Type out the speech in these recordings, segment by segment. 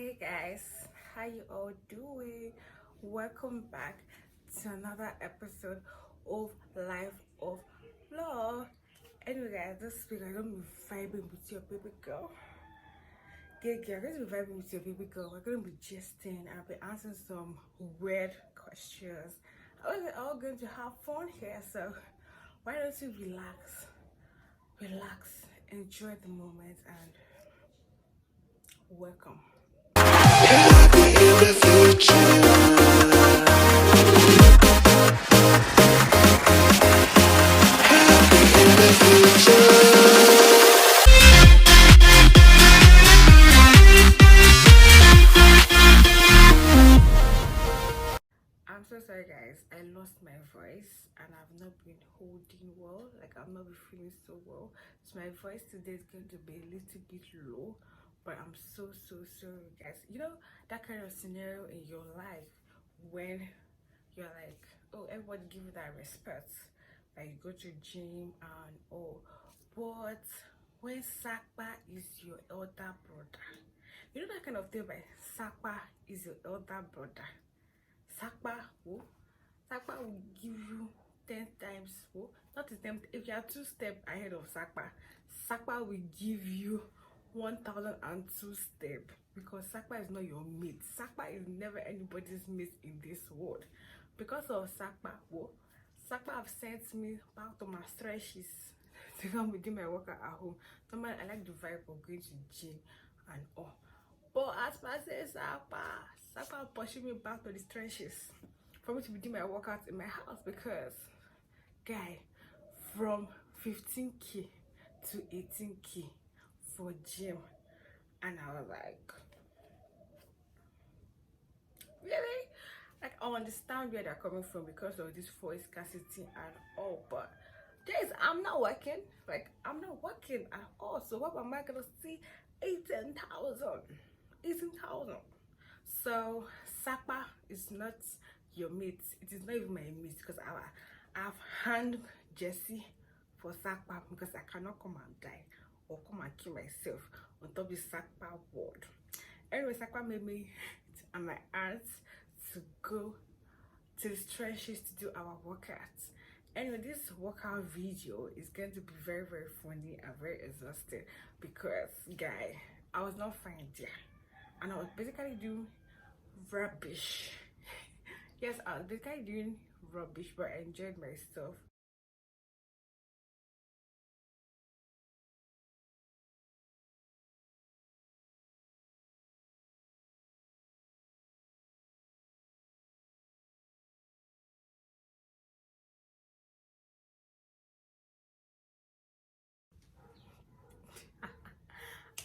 Hey guys, how you all doing? Welcome back to another episode of Life of Law. Anyway guys, this week I'm gonna be vibing with your baby girl. Yeah, I'm gonna be vibing with your baby girl. We're gonna be gisting. I'll be answering some weird questions. We're all going to have fun here, so why don't you relax, enjoy the moment, and welcome. I'm so sorry guys, I lost my voice and I've not been holding well, like I've not been feeling so well, so my voice today is going to be a little bit low, but I'm so sorry guys. You know that kind of scenario in your life when you're like, oh, everybody give you that respect, like you go to gym and oh, but when Sapa is your elder brother, you know that kind of thing, like Sapa is your elder brother. Sapa, oh, Sapa will give you 10 times, oh, not 10, if you are 2 steps ahead of Sapa, Sapa will give you 1002 steps, because Sapa is not your mate. Sapa is never anybody's mate in this world. Because of Sapa, oh, Sapa have sent me back to my stretches to come do my workout at home. Normally, I like the vibe of going to gym and all. But as per say Sapa pushing me back to the trenches for me to be doing my workouts in my house, because guy, from 15k to 18k for gym, and I was like, really? Like, I understand where they're coming from because of this voice scarcity and all, but guys, I'm not working. Like, I'm not working at all. So what am I gonna see? 18,000. 18,000. So Sapa is not your mate. It is not even my mate, because I've hand Jesse for Sapa, because I cannot come and die or come and kill myself on top of the Sapa board. Anyway, Sapa made me and my aunt to go to the trenches to do our workouts. Anyway, this workout video is going to be very funny and very exhausting, because guy, I was not fine there and I was basically doing rubbish. Yes, I was basically doing rubbish, but I enjoyed myself.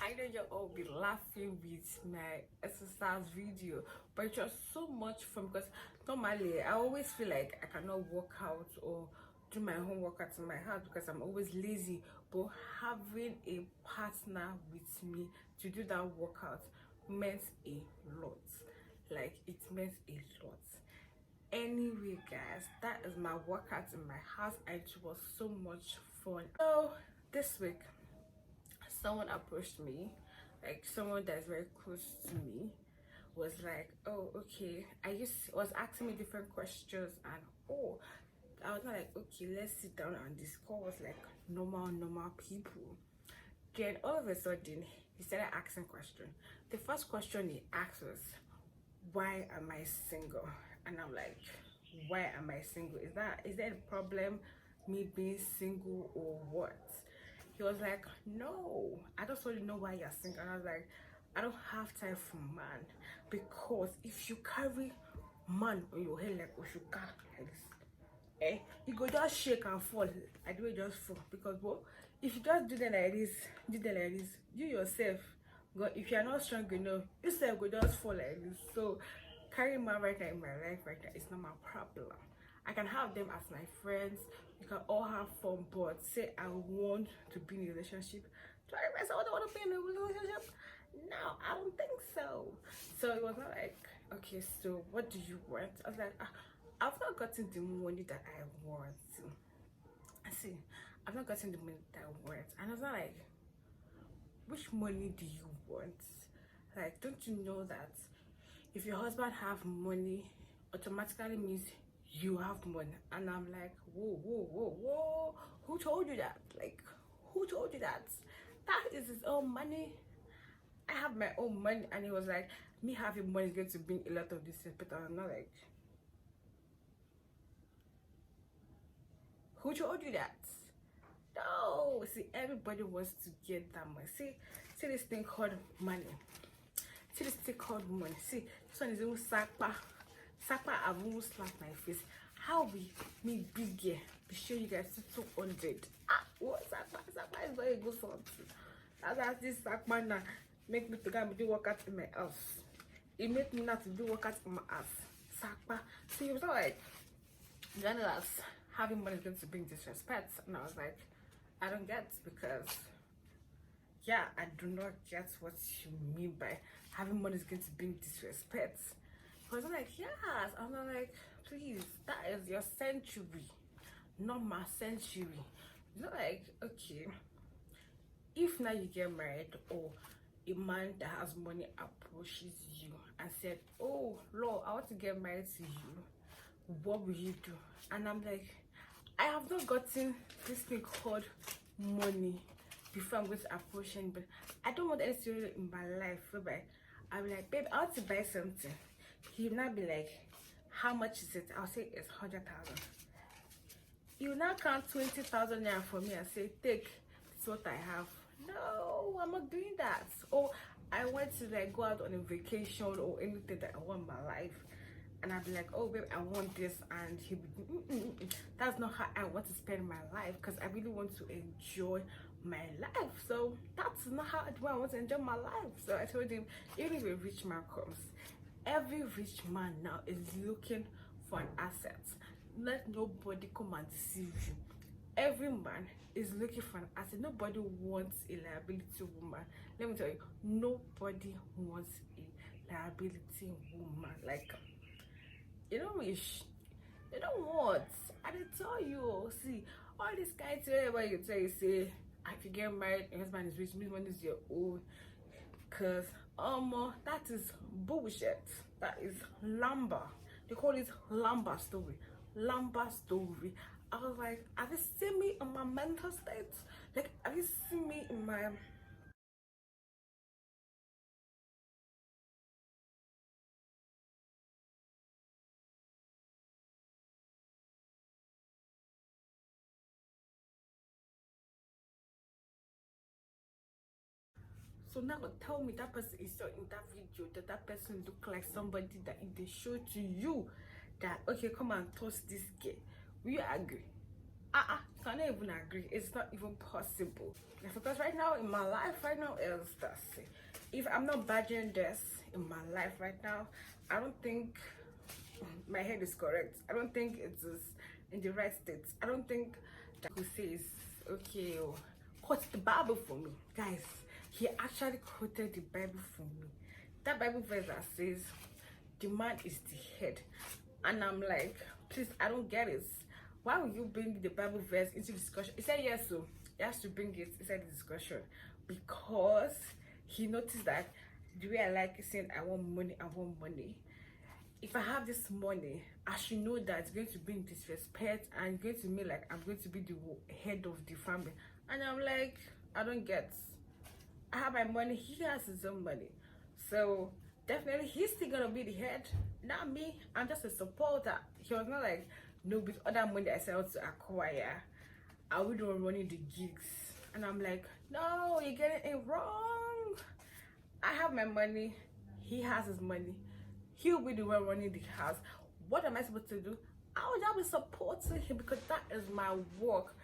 I know you all be laughing with my exercise video, but it was so much fun, because normally I always feel like I cannot work out or do my home workouts in my house because I'm always lazy. But having a partner with me to do that workout meant a lot. Like, it meant a lot. Anyway guys, that is my workout in my house and it was so much fun. So this week someone approached me, like someone that's very close to me was like, oh, okay, was asking me different questions, and oh, I was not like, okay, let's sit down and discuss like normal people. Then all of a sudden he started asking questions. The first question he asked was, why am I single? And I'm like, why am I single? Is that a problem, me being single, or what? He was like, no, I just want to know why you're single. And I was like, I don't have time for man, because if you carry man on your head like Oshuka like this, you go just shake and fall. I do it just fall, because well, if you just do them like this, you yourself, God, if you're not strong enough, you self go just fall like this. So carrying man right now in my life right now is not my problem. I can have them as my friends, we can all have fun, but say I want to be in a relationship, do I myself don't want to be in a relationship? No, I don't think so. So it was not like, okay, so what do you want? I was like, I've not gotten the money that I want. I see, I've not gotten the money that I want. And I was not like, which money do you want? Like, don't you know that if your husband have money, automatically means you have money? And I'm like, whoa, whoa, whoa, whoa. Who told you that? Like, who told you that? That is his own money. I have my own money. And he was like, me having money is going to bring a lot of this, but I'm not like, who told you that? No, see, everybody wants to get that money. See this thing called money. See this thing called money. See, this one is even sapa. Sapa, I've almost slapped my face. How we me big here? Be sure you guys 200. Ah, what sapa? Sapa is very good something. That's this sapa now make me to go and do workout in my house. It make me not to do workout in my house. Sapa. See, it was like, then that's having money is going to bring disrespect, and I was like, I don't get, because yeah, I do not get what you mean by having money is going to bring disrespect. I was like, yes. I'm like, please, that is your century, not my century. You're like, okay, if now you get married, or a man that has money approaches you and said, oh Lord, I want to get married to you, what will you do? And I'm like, I have not gotten this thing called money before I'm going to approach him, but I don't want anything in my life whereby I'll be like, babe, I want to buy something. He'll not be like, how much is it? I'll say it's 100,000. You now count 20,000 naira for me and say, take, this is what I have. No, I'm not doing that. Or I want to like go out on a vacation or anything that I want in my life, and I'll be like, oh babe, I want this, and he'll be that's not how I want to spend my life, because I really want to enjoy my life. So that's not how I want to enjoy my life. So I told him, even if a rich man comes, every rich man now is looking for an asset. Let nobody come and deceive you. Every man is looking for an asset. Nobody wants a liability woman. Let me tell you, nobody wants a liability woman. Like, you don't wish, you don't want. I didn't tell you. See, all this guy today, what you tell you, say, if you get married, your husband is rich, means money is your own. Cause that is bullshit. That is lumber. They call it lumber story. Lumber story. I was like, have you seen me in my mental state? Like, have you seen me in my So now tell me that person is so in that video, that person look like somebody that if they show to you that, okay, come and toss this girl, will you agree? Cannot even agree. It's not even possible. Because right now in my life right now is that, if I'm not badging this in my life right now, I don't think my head is correct. I don't think it is in the right state. I don't think that could say is okay. Quote the Bible for me, guys. He actually quoted the Bible for me. That Bible verse that says the man is the head, and I'm like, please, I don't get it. Why would you bring the Bible verse into discussion? He said yes, so he has to bring it inside the discussion, because he noticed that the way I like saying I want money, if I have this money, I should know that it's going to bring disrespect and it's going to mean like I'm going to be the head of the family. And I'm like, I don't get. I have my money, he has his own money. So definitely he's still gonna be the head, not me. I'm just a supporter. He was not like, no, with other money I said to acquire, I would not running the gigs. And I'm like, no, you're getting it wrong. I have my money, he has his money. He'll be the one running the house. What am I supposed to do? I will be supporting him, because that is my work,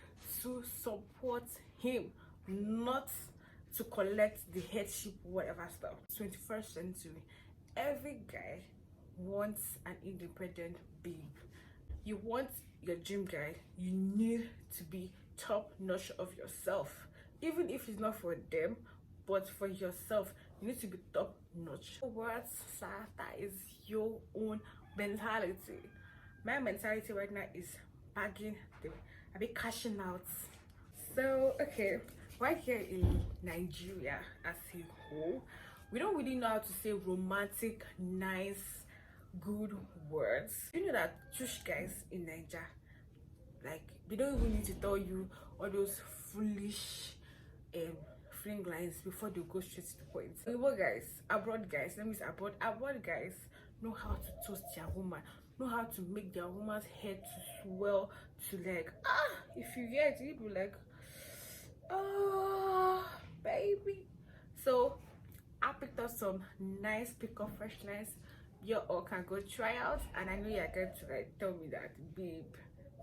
to support him, not to collect the headship, whatever stuff. 21st century, every guy wants an independent babe. You want your dream guy, you need to be top notch of yourself. Even if it's not for them, but for yourself, you need to be top notch. What, sir? That is your own mentality. My mentality right now is bagging, I be cashing out. So okay, right here in Nigeria as a whole, we don't really know how to say romantic, nice, good words. You know that church guys in Nigeria, like, they don't even need to tell you all those foolish fling lines before they go straight to the point. Abroad guys, let me say abroad guys know how to toast their woman, know how to make their woman's head to swell to like, if you get it, you be like, oh baby. So I picked up some nice pickup fresh lines you all can go try out, and I know you're going to like tell me that, babe,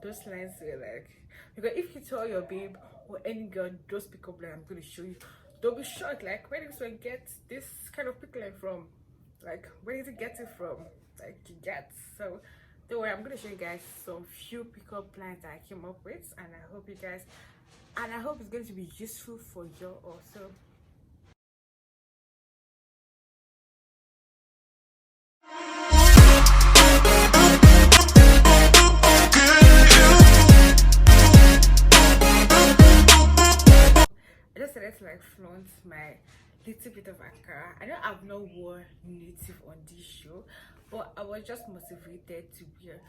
those lines were like, because if you tell your babe or any girl those pickup line I'm going to show you, they'll be shocked, like, where did this one get this kind of pick line from? Like, where did it get it from? Like, you get. So don't worry, I'm going to show you guys some few pickup lines that I came up with, and I hope it's going to be useful for you also. I just decided to like flaunt my little bit of Ankara. I know I've not worn native on this show, but I was just motivated to wear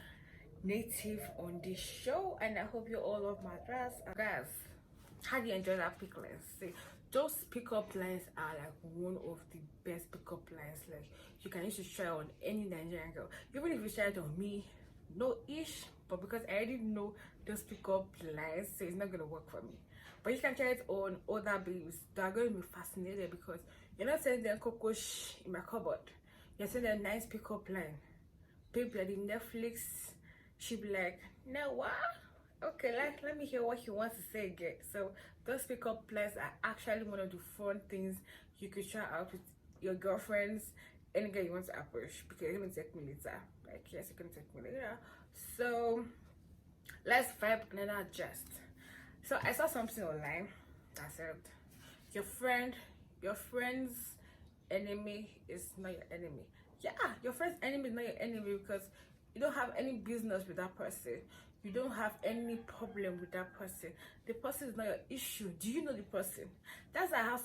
native on this show, and I hope you all love my dress. Guys, how do you enjoy that pick lines? See, those pickup lines are like one of the best pickup lines. Like, you can use to try on any Nigerian girl, even if you try it on me, no ish. But because I already know those pickup lines, so it's not gonna work for me. But you can try it on other babes. They are going to be fascinated because you're not sending them cocosh in my cupboard. You're sending them a nice pickup line. Babe, you're the Netflix. She'll be like, no, what? Okay, let me hear what he wants to say again. So those pickup lines are actually one of the fun things you could try out with your girlfriends, any girl you want to approach. Because it's going to take me later. Like, yes, it's going to take me later. So let's vibe and adjust. So I saw something online that said your friend's enemy is not your enemy. Yeah, your friend's enemy is not your enemy because you don't have any business with that person. You don't have any problem with that person. The person is not your issue. Do you know the person? That's why I have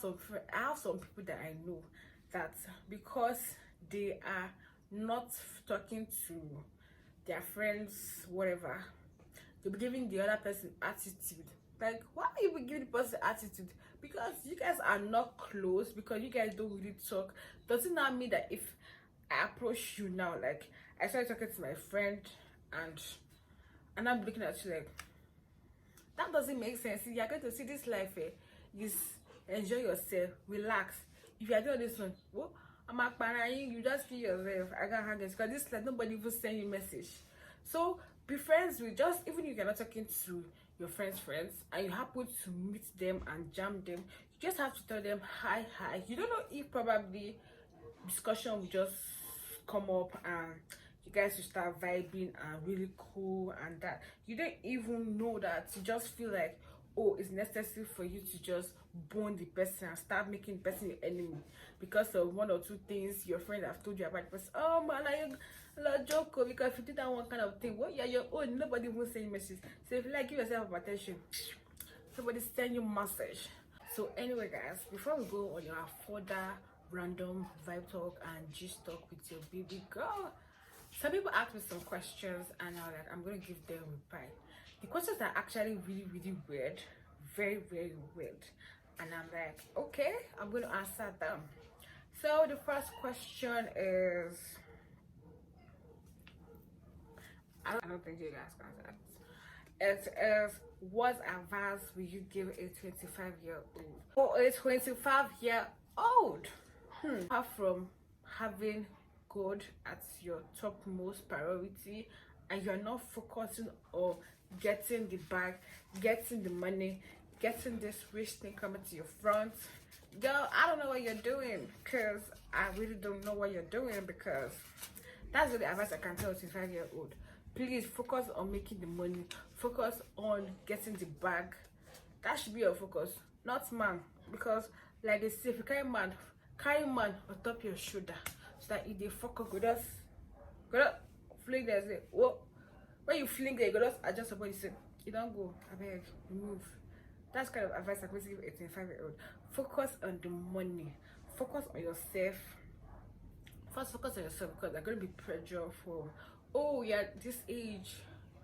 some people that I know that because they are not talking to their friends, whatever, they'll be giving the other person attitude. Like, why are you giving the person attitude? Because you guys are not close, because you guys don't really talk. Does it not mean that if I approach you now, like I started talking to my friend and I'm looking at you like, that doesn't make sense. You're going to see this life, is enjoy yourself, relax. If you are doing this one, oh, I'm a parent, you just kill yourself. I got hangers because this like nobody will send you message. So be friends with, just even if you're not talking to your friends and you happen to meet them and jam them, you just have to tell them hi. You don't know if probably discussion will just come up and you guys will start vibing and really cool, and that you don't even know that. You just feel like, oh, it's necessary for you to just bone the person and start making the person your enemy because of one or two things your friends have told you about the person. Oh man, I joke because if you did that one kind of thing, well, yeah, your own, nobody will send you message. So if you like, give yourself attention, somebody send you message. So anyway guys, before we go on your further random vibe talk and gist talk with your baby girl, some people asked me some questions and I'm gonna give them a reply. The questions are actually really weird, very weird, and I'm like, okay, I'm gonna answer them. So the first question is, I don't think you guys can answer. It is, what advice will you give a 25-year-old? For a 25-year-old, apart from having God at your topmost priority and you're not focusing on getting the bag, getting the money, getting this rich thing coming to your front, girl, I don't know what you're doing, because I really don't know what you're doing, because that's the advice I can tell a 25-year-old. Please focus on making the money, focus on getting the bag. That should be your focus, not man. Because like they say, if you carry man on top your shoulder, so that if they fuck up with us, go fling there, say, whoa. When you fling there, you go just adjust your body, say, you don't go, I beg, move. That's kind of advice I'm going to give a 25-year-old. Focus on the money, focus on yourself. First, focus on yourself, because there's going to be pressure for, oh, yeah, this age,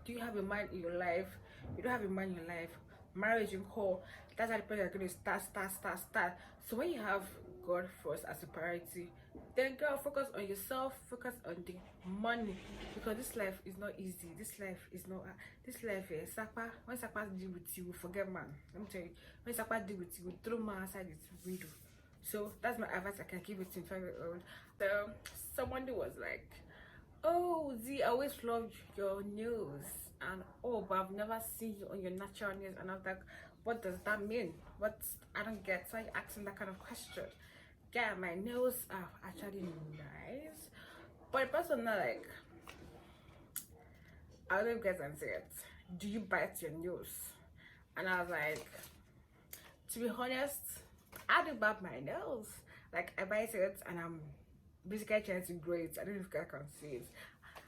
do you have a man in your life? You don't have a man in your life. Marriage in call. That's how the pressure is going to start. So when you have God first as a priority, then girl, focus on yourself, focus on the money, because this life is not easy. This life is not, this life is sapa. When sapa deal with you, forget man. Let me tell you, when sapa deal with you, throw man outside its window. So that's my advice I can give it to 5-year-old. So someone was like, oh Z, I always loved your nails, and oh, but I've never seen you on your natural nails. And I was like, what does that mean? What? I don't get. So you're asking that kind of question. Yeah, my nails are actually nice, but the person not like, I don't know if you guys can say it, do you bite your nails? And I was like, to be honest, I do bite my nails. Like, I bite it and I'm basically trying to grow it. I don't know if you guys can see it.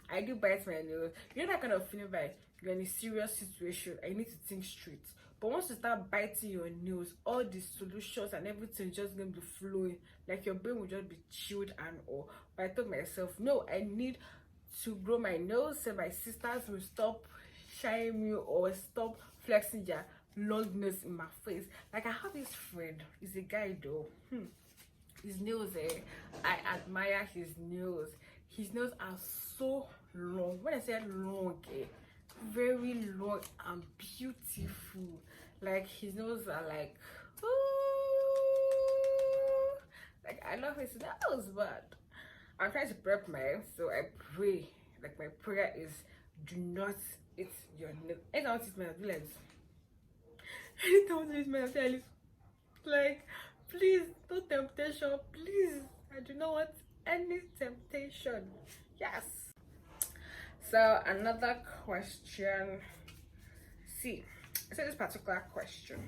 I do bite my nails. You know that kind of feeling like you're in a serious situation and you need to think straight. But once you start biting your nails, all the solutions and everything is just going to be flowing. Like, your brain will just be chilled and all. But I told myself, no, I need to grow my nails so my sisters will stop shying me or stop flexing their longness in my face. Like, I have this friend, he's a guy though. His nails, I admire his nails. His nails are so long. When I say long, very long and beautiful. Like, his nails are like, ooh, like, I love his nails. But I'm trying to prep mine, so I pray, like, my prayer is, do not eat your nails. Anytime I want to eat my nails, do like this. Anytime I want to eat my nails, like, please, no temptation, please. I do not want any temptation. Yes. So another question. See, so this particular question,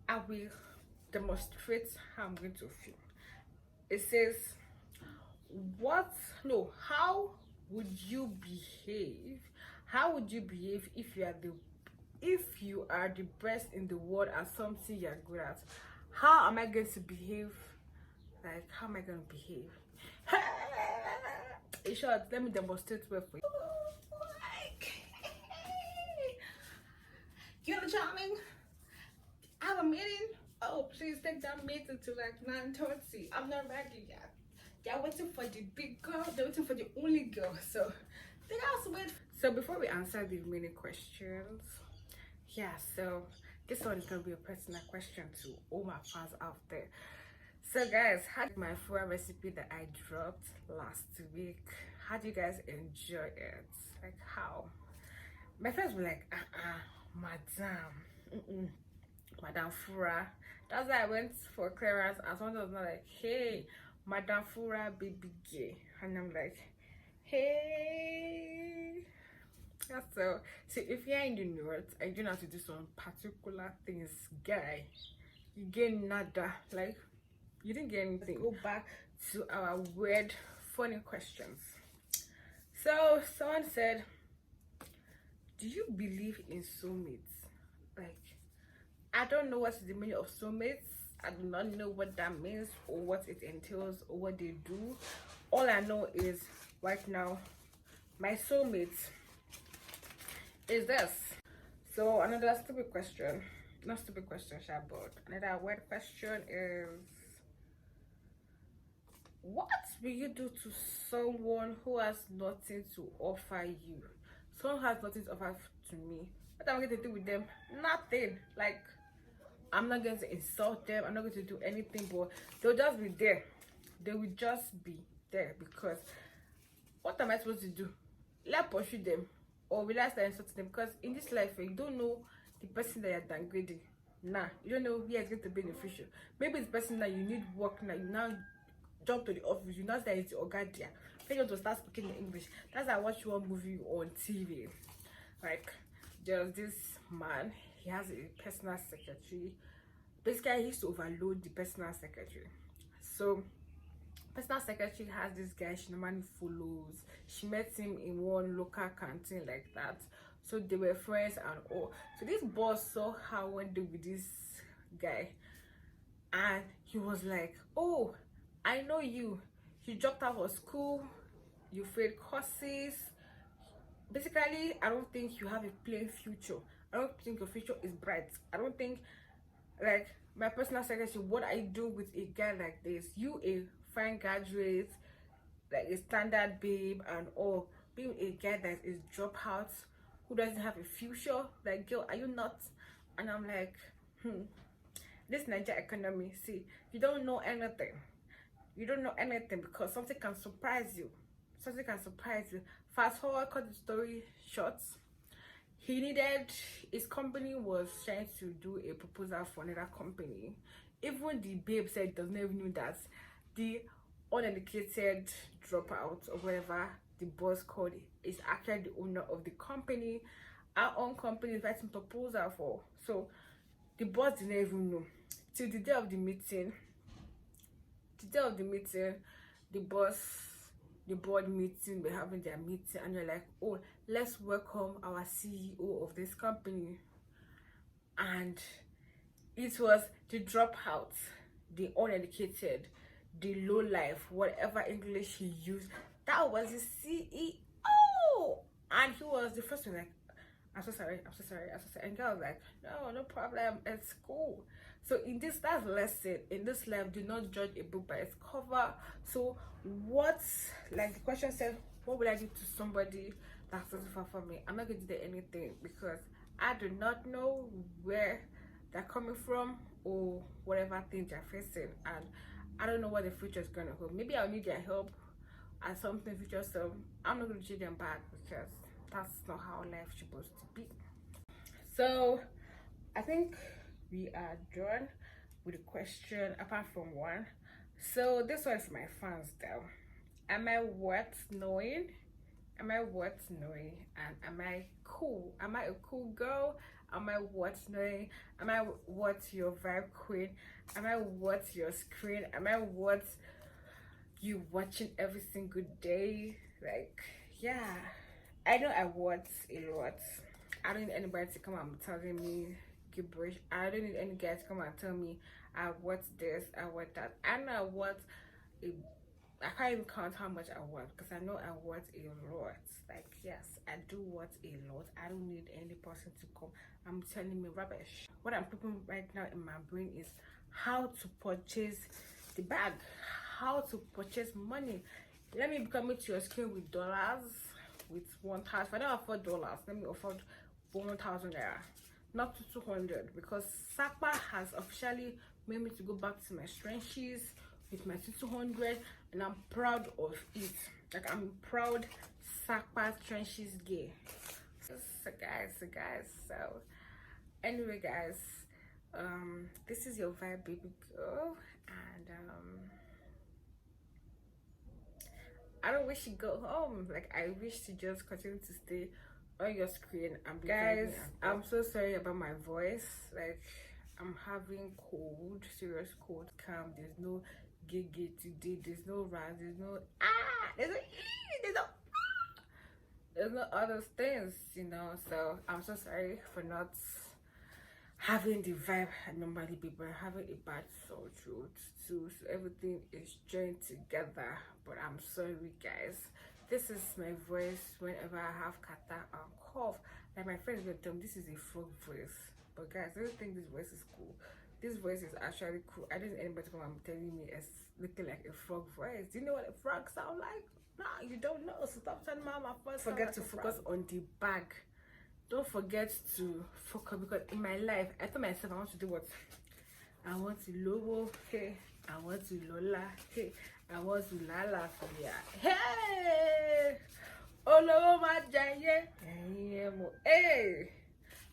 I will demonstrate how I'm going to feel. It says, how would you behave? How would you behave if you are the best in the world at something you're good at? How am I going to behave? Like, how am I going to behave? In short, let me demonstrate well for you. You know, charming, I have a meeting. Oh, please take that meeting to like 9:30. I'm not ready yet. They're waiting for the big girl. They're waiting for the only girl. So they have to wait. So before we answer the remaining questions, yeah, so this one is gonna be a personal question to all my fans out there. So guys, how did my food recipe that I dropped last week, how do you guys enjoy it? Like, how? My friends were like, madam, Madam Fura. That's why I went for clearance, and someone was not like, hey, Madam Fura baby gay. And I'm like, hey. So if you're in the north and you don't have to do some particular things, guy, you get nada. Like, you didn't get anything. Go back to our weird funny questions. So someone said, do you believe in soulmates? Like, I don't know what's the meaning of soulmates. I do not know what that means or what it entails or what they do. All I know is right now my soulmate is this. So another stupid question, not stupid question, but another weird question is, what will you do to someone who has nothing to offer you? Someone has nothing to offer to me. What am I going to do with them? Nothing. Like, I'm not going to insult them. I'm not going to do anything, but they'll just be there. They will just be there, because what am I supposed to do? Let's pursue them, or will I start insulting them? Because in this life, you don't know the person that you're downgrading. Nah, you don't know where it's going to be in the future. Maybe it's the person that you need work now. You now jump to the office. You know that it's your guardian. Then you want to start speaking in English. That's why I watched one movie on TV. Like, there's this man. He has a personal secretary. Basically, he used to overload the personal secretary. So personal secretary has this guy she normally follows. She met him in one local canteen like that, so they were friends and all. So this boss saw her one day with this guy, and he was like, oh, I know you dropped out of school, you failed courses. Basically, I don't think you have a plain future. I don't think your future is bright. I don't think, like, my personal secretary, what I do with a guy like this, you a fine graduate, like a standard babe and all, being a guy that is dropout, who doesn't have a future, like, girl, are you nuts? And I'm like, this Niger economy, see, you don't know anything. You don't know anything, because something can surprise you. Something can surprise you. Fast forward, cut the story short. His company was trying to do a proposal for another company. Even the babe said doesn't even know that the uneducated dropout or whatever the boss called is actually the owner of the company. Our own company is writing proposal for. So the boss didn't even know till the day of the meeting. The board meeting, we're having their meeting, and you're like, oh, let's welcome our CEO of this company. And it was the dropout, the uneducated, the low life, whatever English he used, that was the CEO. And he was the first one, like, I'm so sorry. And I was like, no problem, it's cool. So in this last lesson, in this life, do not judge a book by its cover. So like the question said, what would I do to somebody that's not far from me? I'm not going to do anything, because I do not know where they're coming from or whatever things they're facing, and I don't know what the future is going to hold. Maybe I'll need their help at something future, so I'm not going to treat them bad, because that's not how life is supposed to be. So I think we are done with the question, apart from one. So this one is my fans though. Am I worth knowing? And am I cool? Am I a cool girl? Am I worth knowing? Am I worth your vibe queen? Am I worth your screen? Am I worth you watching every single day? Like, yeah, I know I worth a lot. I don't need anybody to come and telling me gibberish. I don't need any guys to come and tell me I want this, I want that. I know I want I can't even count how much I want, because I know I want a lot. Like, yes, I do want a lot. I don't need any person to come. I'm telling me rubbish. What I'm putting right now in my brain is how to purchase the bag, how to purchase money. Let me come into your screen with dollars, with 1,000. If I don't afford dollars, let me afford 1,000 naira, not to 200, because Sapa has officially made me to go back to my trenches with my 200, and I'm proud of it. Like, I'm proud Sapa trenches gay. So guys, so anyway guys, this is your vibe baby girl, and I don't wish to go home. Like, I wish to just continue to stay on your screen. And guys, I'm so sorry about my voice. Like, I'm having cold, serious cold. There's no gigi today. There's no rise. There's no there's no other things, you know. So I'm so sorry for not having the vibe I normally be, but having a bad sore throat too, so everything is joined together. But I'm sorry guys, this is my voice whenever I have catarrh and cough. Like, my friends will tell me this is a frog voice, but guys, I don't think this voice is cool. This voice is actually cool. I don't need anybody come and telling me it's looking like a frog voice. Do you know what a frog sound like? Nah, you don't know. So stop telling my voice. Forget to focus on the bag. Don't forget to focus, because in my life I told myself I want to do what? I want to lowo, hey, I want to lola, hey, I want to lala for ya, hey, olowo ma jaye, hey.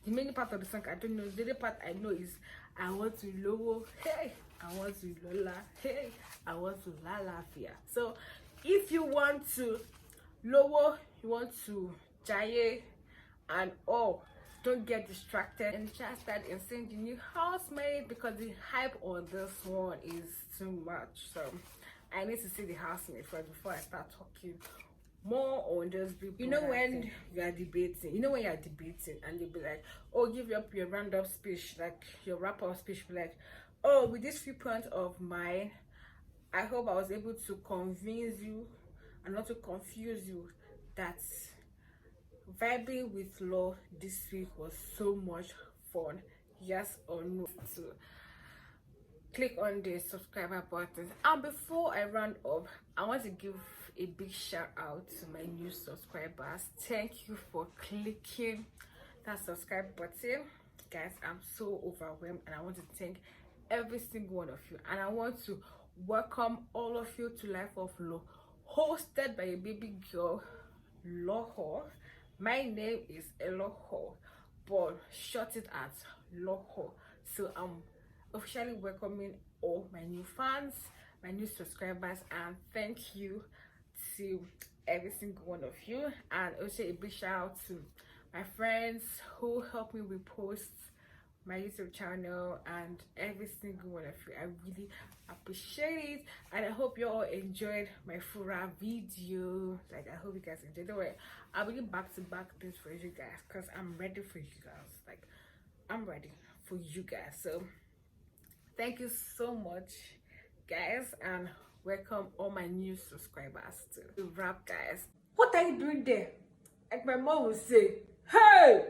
The main part of the song I don't know. The other part I know is I want to lowo, hey, I want to lola, hey, I want to lala for ya. So if you want to lowo, you want to jaye, and don't get distracted and just start and seeing the new housemate, because the hype on this one is too much. So I need to see the housemate first before I start talking more on those people. You know, when you are debating, and they'll be like, oh, give up your roundup speech, like your wrap-up speech, be like, Oh, with this viewpoint of mine, I hope I was able to convince you and not to confuse you that vibing with law this week was so much fun. Yes or no? So click on the subscriber button. And before I round up, I want to give a big shout out to my new subscribers. Thank you for clicking that subscribe button, guys. I'm so overwhelmed, and I want to thank every single one of you, and I want to welcome all of you to Life of Law, hosted by a baby girl, Law. My name is Eloho, but short it at Law. So I'm officially welcoming all my new fans, my new subscribers, and thank you to every single one of you. And also a big shout out to my friends who helped me repost my YouTube channel and every single one of you. I really appreciate it, and I hope you all enjoyed my Fura video. Like, I hope you guys enjoyed. Don't worry, I'll be back to back this for you guys because I'm ready for you guys. Like, I'm ready for you guys. So thank you so much, guys, and welcome all my new subscribers to the wrap, guys. What are you doing there? Like my mom would say, hey!